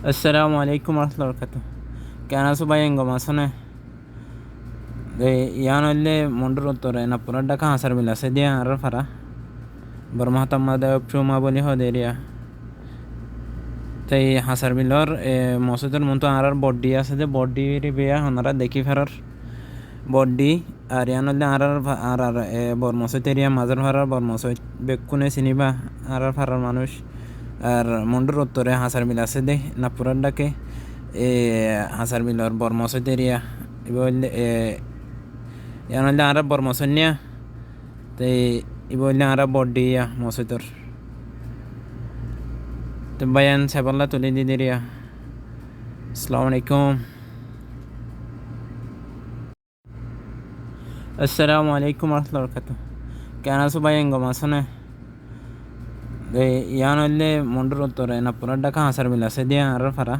আসসালামু আলাইকুম রহমতুল্লাহি বারাকাতুহু। কেন আছো ভাই? এঙ্গম আছো না? ইয়ান হইলে মন্ডুর উত্তরে না পুরা ঢাকা হাসার মিল আছে দিয়া আর ফারা বর্মাহতাম্মা দেব চুমা বলি হদেরিয়া তাই হাসার মিলর মসজিদের মতো আর বড্ডি আছে যে বড্ডি বেয়া হনারা দেখি ফেরার বড্ডি আর ইয়ান হইলে আর বর্মসইত এরিয়া মাজার ফারার বর্মসইত বেকুনে চিনিবা আর ফারার মানুষ আর মন্ডুর উত্তরে হাসার মিল আছে দে না পুরা ডাকে হাসার মিলর বর্মসইত এরিয়া এবার ইয়ান হইলে আর বর্মসইনিয়া তাই ইবো হইলে আর বড্ডি মসজিদর তো বায়ান সাবাল্লা তুলে দি দিরিয়া। আসসালামু আলাইকুম। আসসালামু আলাইকুম রহমতুল্লাহি বারাকাতুহু। কেন আছো ভাই? এঙ্গম আছো না? ইয়ান হইলে মন্ডুর উত্তরে না পুরা ঢাকা হাসার মিল আছে দিয়া আর ফারা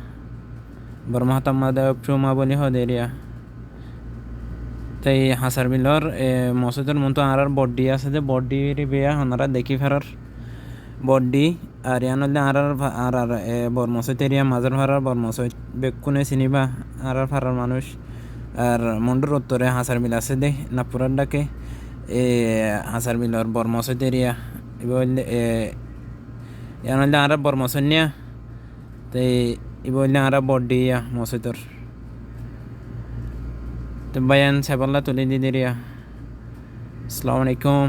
বর্মাহতাম্মা দেব চুমা বলি হদেরিয়া তাই হাসার মিলর মসজিদের মতো আর বড্ডি আছে যে বড্ডি বেয়া হনারা দেখি ফেরার বড্ডি আর ইয়ান হইলে আর বর্মসইত এরিয়া মাজার ফারার বর্মসইত বেকুনে চিনিবা আর ফারার মানুষ আর মন্ডুর উত্তরে হাসার মিল আছে দে না পুরা ডাকে হাসার মিলর বর্মসইত এরিয়া এবার হইলে ইয়ান হইলে আর বর্মসইনিয়া তাই এবার হইলে আর বড্ডি মসজিদর তো বায়ান সাবাল্লা তুলে দি দিরিয়া। আসসালামু আলাইকুম।